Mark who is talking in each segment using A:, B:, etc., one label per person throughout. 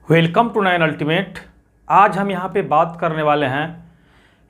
A: Welcome to 9 ultimate. आज हम यहाँ पे बात करने वाले हैं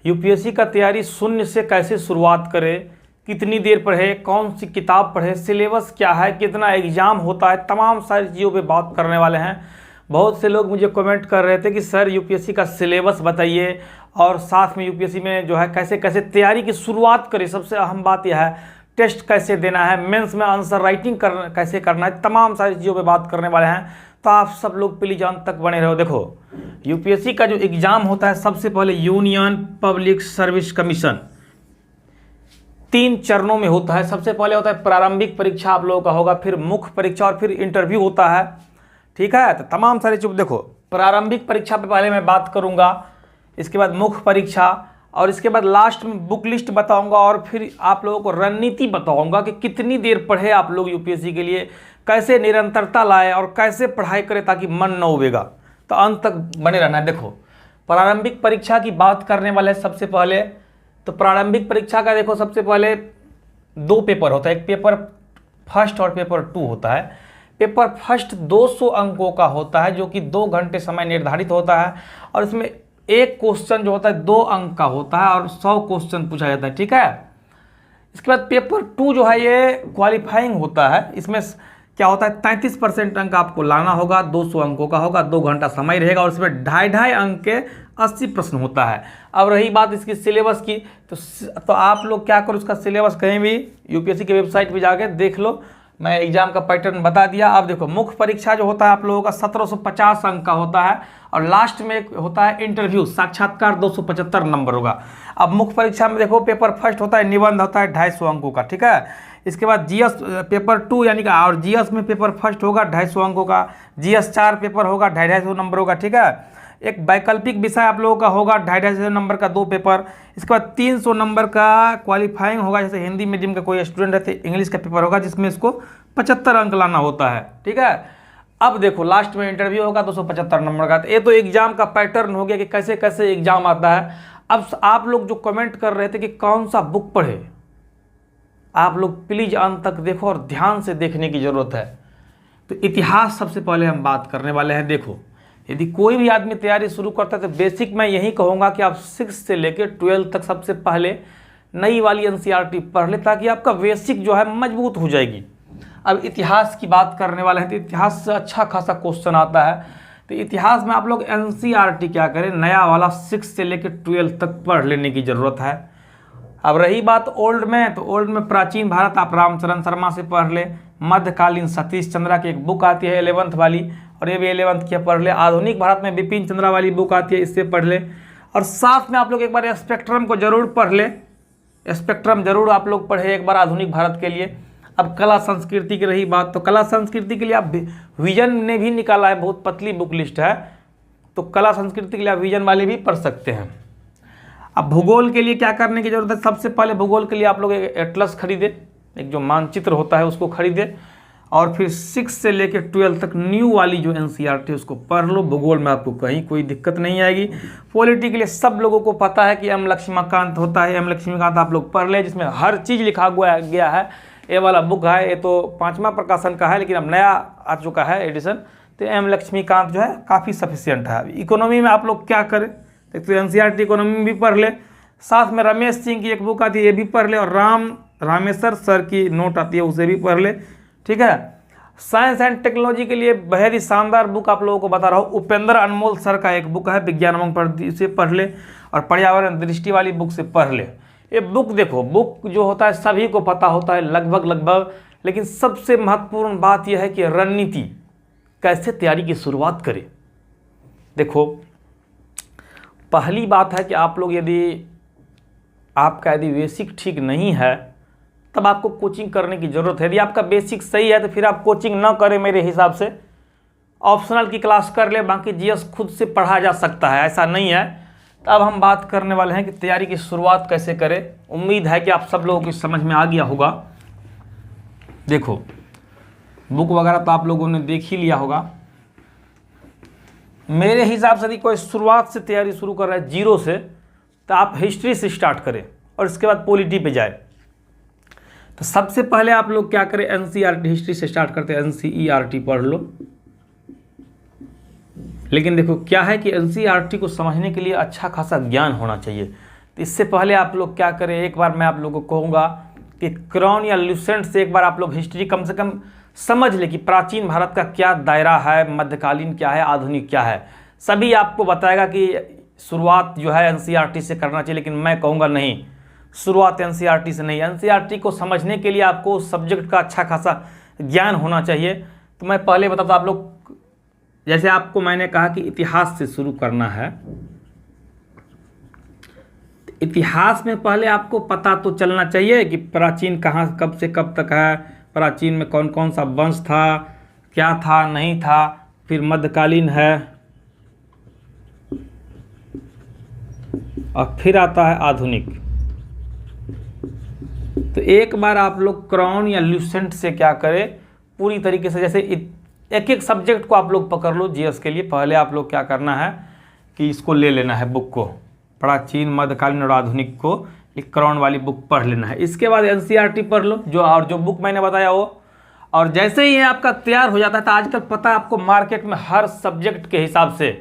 A: यूपीएससी का तैयारी शून्य से कैसे शुरुआत करें, कितनी देर पढ़े, कौन सी किताब पढ़े, सिलेबस क्या है, कितना एग्ज़ाम होता है, तमाम सारी चीज़ों पे बात करने वाले हैं। बहुत से लोग मुझे कमेंट कर रहे थे कि सर यूपीएससी का सिलेबस बताइए और साथ में यूपीएससी में जो है कैसे कैसे तैयारी की शुरुआत करें। सबसे अहम बात यह है टेस्ट कैसे देना है, मेंस में आंसर राइटिंग कैसे करना है, तमाम सारी चीज़ों पे बात करने वाले हैं। तो आप सब लोग प्लीज अंत तक बने रहो। देखो यूपीएससी का जो एग्ज़ाम होता है सबसे पहले यूनियन पब्लिक सर्विस कमीशन 3 चरणों में होता है। सबसे पहले होता है प्रारंभिक परीक्षा आप लोगों का होगा, फिर मुख्य परीक्षा और फिर इंटरव्यू होता है। ठीक है, तो तमाम सारे चीज़ देखो, प्रारंभिक परीक्षा पे पहले मैं बात करूंगा, इसके बाद मुख्य परीक्षा और इसके बाद लास्ट में बुक लिस्ट बताऊंगा और फिर आप लोगों को रणनीति बताऊंगा कि कितनी देर पढ़े आप लोग यूपीएससी के लिए, कैसे निरंतरता लाए और कैसे पढ़ाई करें ताकि मन न उबेगा। तो अंत तक बने रहना है। देखो प्रारंभिक परीक्षा की बात करने वाले सबसे पहले, तो प्रारंभिक परीक्षा का देखो सबसे पहले 2 पेपर होता है, एक पेपर फर्स्ट और पेपर 2 होता है। पेपर फर्स्ट 200 अंकों का होता है जो कि 2 घंटे समय निर्धारित होता है और इसमें एक क्वेश्चन जो होता है 2 अंक का होता है और 100 क्वेश्चन पूछा जाता है। ठीक है, इसके बाद पेपर 2 जो है ये क्वालिफाइंग होता है। इसमें क्या होता है 33% अंक आपको लाना होगा, 200 अंकों का होगा, 2 घंटा समय रहेगा और इसमें 2.5 अंक के 80 प्रश्न होता है। अब रही बात इसकी सिलेबस की, तो आप लोग क्या करो, उसका सिलेबस कहीं भी यूपीएससी की वेबसाइट पे जाके देख लो। मैं एग्जाम का पैटर्न बता दिया। अब देखो मुख्य परीक्षा जो होता है आप लोगों का 1750 अंक का होता है और लास्ट में एक होता है इंटरव्यू, साक्षात्कार 275 नंबर होगा। अब मुख्य परीक्षा में देखो पेपर फर्स्ट होता है निबंध होता है 250 अंकों का। ठीक है, इसके बाद जीएस पेपर 2 यानी कि और जीएस में पेपर फर्स्ट होगा 250 अंकों का, जीएस 4 पेपर होगा 250 नंबर होगा। ठीक है, एक वैकल्पिक विषय आप लोगों का होगा 250 नंबर का 2 पेपर। इसके बाद 300 नंबर का क्वालिफाइंग होगा, जैसे हिंदी मीडियम का कोई स्टूडेंट है तो इंग्लिश का पेपर होगा जिसमें इसको 75 अंक लाना होता है। ठीक है, अब देखो लास्ट में इंटरव्यू होगा 275 नंबर का। तो ये तो एग्जाम का पैटर्न हो गया कि कैसे कैसे एग्जाम आता है। अब आप लोग जो कमेंट कर रहे थे कि कौन सा बुक पढ़े, आप लोग प्लीज अंत तक देखो और ध्यान से देखने की जरूरत है। तो इतिहास सबसे पहले हम बात करने वाले हैं। देखो यदि कोई भी आदमी तैयारी शुरू करता है तो बेसिक मैं यही कहूँगा कि आप 6 से लेकर 12 तक सबसे पहले नई वाली एनसीईआरटी पढ़ ले ताकि आपका बेसिक जो है मजबूत हो जाएगी। अब इतिहास की बात करने वाले हैं तो इतिहास से अच्छा खासा क्वेश्चन आता है। तो इतिहास में आप लोग एनसीईआरटी क्या करें, नया वाला 6 से लेकर 12 तक पढ़ लेने की ज़रूरत है। अब रही बात ओल्ड में, तो ओल्ड में प्राचीन भारत आप रामचरण शर्मा से पढ़ ले, मध्यकालीन सतीश चंद्रा की एक बुक आती है 11th वाली और ये भी 11th की पढ़ ले, आधुनिक भारत में बिपिन चंद्रा वाली बुक आती है इससे पढ़ ले और साथ में आप लोग एक बार स्पेक्ट्रम को जरूर पढ़ ले, स्पेक्ट्रम जरूर आप लोग पढ़े एक बार आधुनिक भारत के लिए। अब कला संस्कृति की रही बात, तो कला संस्कृति के लिए आप विजन ने भी निकाला है, बहुत पतली बुक लिस्ट है, तो कला संस्कृति के लिए आप विजन वाली भी पढ़ सकते हैं। अब भूगोल के लिए क्या करने की जरूरत है, सबसे पहले भूगोल के लिए आप लोग एक एटलस खरीदे, एक जो मानचित्र होता है उसको खरीदे और फिर 6 से लेकर 12 तक न्यू वाली जो एनसीईआरटी उसको पढ़ लो। भूगोल में आपको कहीं कोई दिक्कत नहीं आएगी। पॉलिटी के लिए सब लोगों को पता है कि एम लक्ष्मीकांत होता है, एम लक्ष्मीकांत आप लोग पढ़ ले जिसमें हर चीज़ लिखा गया है। ये वाला बुक है, ये तो 5वां प्रकाशन का है लेकिन अब नया आ चुका है एडिशन, तो एम लक्ष्मीकांत जो है काफ़ी सफिशियंट है। इकोनॉमी में आप लोग क्या करें, तो एनसीईआरटी इकोनॉमी में भी पढ़ ले, साथ में रमेश सिंह की एक बुक आती है ये भी पढ़ ले और रामेश्वर सर की नोट आती है उसे भी पढ़ ले। ठीक है, साइंस एंड टेक्नोलॉजी के लिए बेहद ही शानदार बुक आप लोगों को बता रहा हूँ, उपेंद्र अनमोल सर का एक बुक है विज्ञान पर, इसे पढ़ ले और पर्यावरण दृष्टि वाली बुक से पढ़ ले। ये बुक देखो, बुक जो होता है सभी को पता होता है लगभग, लेकिन सबसे महत्वपूर्ण बात यह है कि रणनीति कैसे तैयारी की शुरुआत करें। देखो पहली बात है कि आप लोग यदि बेसिक ठीक नहीं है तब आपको कोचिंग करने की ज़रूरत है। यदि आपका बेसिक सही है तो फिर आप कोचिंग ना करें, मेरे हिसाब से ऑप्शनल की क्लास कर ले, बाकी जीएस खुद से पढ़ा जा सकता है, ऐसा नहीं है। तो अब हम बात करने वाले हैं कि तैयारी की शुरुआत कैसे करें। उम्मीद है कि आप सब लोगों की समझ में आ गया होगा। देखो बुक वगैरह तो आप लोगों ने देख ही लिया होगा। मेरे हिसाब से यदि कोई शुरुआत से तैयारी शुरू कर रहा है 0 से, तो आप हिस्ट्री से स्टार्ट करें और इसके बाद पॉलिटी पे जाए। तो सबसे पहले आप लोग क्या करें, एनसीईआरटी हिस्ट्री से स्टार्ट करते हैं, एनसीईआरटी पढ़ लो। लेकिन देखो क्या है कि एनसीईआरटी को समझने के लिए अच्छा खासा ज्ञान होना चाहिए। तो इससे पहले आप लोग क्या करें, एक बार मैं आप लोगों को कहूँगा कि क्रॉन या ल्यूसेंट से एक बार आप लोग हिस्ट्री कम से कम समझ ले कि प्राचीन भारत का क्या दायरा है, मध्यकालीन क्या है, आधुनिक क्या है। सभी आपको बताएगा कि शुरुआत जो है एनसीईआरटी से करना चाहिए, लेकिन मैं कहूँगा नहीं, शुरुआत एनसीईआरटी से नहीं। एनसीईआरटी को समझने के लिए आपको उस सब्जेक्ट का अच्छा खासा ज्ञान होना चाहिए। तो मैं पहले बताता आप लोग, जैसे आपको मैंने कहा कि इतिहास से शुरू करना है, इतिहास में पहले आपको पता तो चलना चाहिए कि प्राचीन कहाँ कब से कब तक है, प्राचीन में कौन कौन सा वंश था, क्या था नहीं था, फिर मध्यकालीन है और फिर आता है आधुनिक। तो एक बार आप लोग क्रॉन या ल्यूसेंट से क्या करें, पूरी तरीके से जैसे एक एक सब्जेक्ट को आप लोग पकड़ लो जीएस के लिए। पहले आप लोग क्या करना है कि इसको ले लेना है बुक को, प्राचीन मध्यकालीन और आधुनिक को एक क्रॉन वाली बुक पढ़ लेना है। इसके बाद एनसीईआरटी पढ़ लो जो बुक मैंने बताया वो। और जैसे ही ये आपका तैयार हो जाता है, तो आजकल पता है आपको मार्केट में हर सब्जेक्ट के हिसाब से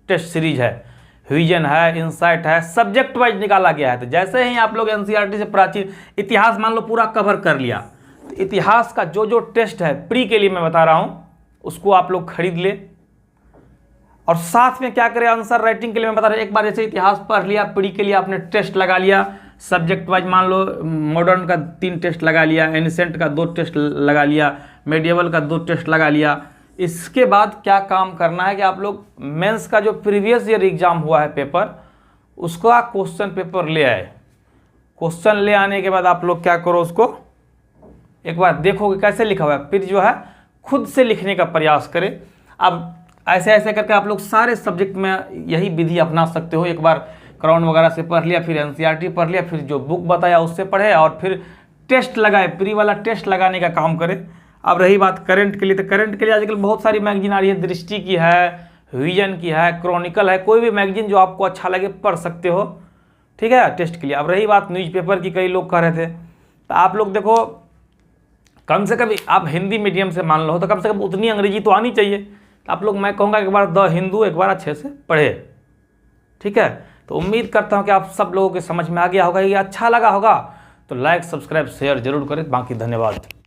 A: टेस्ट सीरीज है, विजन है, इंसाइट है, सब्जेक्ट वाइज निकाला गया है। तो जैसे ही आप लोग एनसीईआरटी से प्राचीन इतिहास मान लो पूरा कवर कर लिया, तो इतिहास का जो टेस्ट है प्री के लिए मैं बता रहा हूँ उसको आप लोग खरीद ले। और साथ में क्या करें, आंसर राइटिंग के लिए मैं बता रहा हूँ, एक बार जैसे इतिहास पढ़ लिया, प्री के लिए आपने टेस्ट लगा लिया, सब्जेक्ट वाइज मान लो मॉडर्न का 3 टेस्ट लगा लिया, एनिसेंट का 2 टेस्ट लगा लिया, मेडिएवल का 2 टेस्ट लगा लिया। इसके बाद क्या काम करना है कि आप लोग मेंस का जो प्रीवियस ईयर एग्जाम हुआ है पेपर, उसका क्वेश्चन पेपर ले आए। क्वेश्चन ले आने के बाद आप लोग क्या करो, उसको एक बार देखो कि कैसे लिखा हुआ है, फिर जो है खुद से लिखने का प्रयास करें। अब ऐसे ऐसे करके आप लोग सारे सब्जेक्ट में यही विधि अपना सकते हो। एक बार क्रॉन वगैरह से पढ़ लिया, फिर एनसीईआरटी पढ़ लिया, फिर जो बुक बताया उससे पढ़े और फिर टेस्ट लगाए, प्री वाला टेस्ट लगाने का काम करें। अब रही बात करंट के लिए, तो करंट के लिए आजकल बहुत सारी मैगजीन आ रही है, दृष्टि की है, विजन की है, क्रॉनिकल है, कोई भी मैगजीन जो आपको अच्छा लगे पढ़ सकते हो, ठीक है, टेस्ट के लिए। अब रही बात न्यूज़पेपर की, कई लोग कह रहे थे, तो आप लोग देखो कम से कम आप हिंदी मीडियम से मान लो तो कम से कम उतनी अंग्रेजी तो आनी चाहिए। तो आप लोग, मैं कहूँगा एक बार द हिंदू एक बार अच्छे से पढ़े, ठीक है। तो उम्मीद करता हूँ कि आप सब लोगों के समझ में आ गया होगा, ये अच्छा लगा होगा तो लाइक सब्सक्राइब शेयर जरूर करें। बाकी धन्यवाद।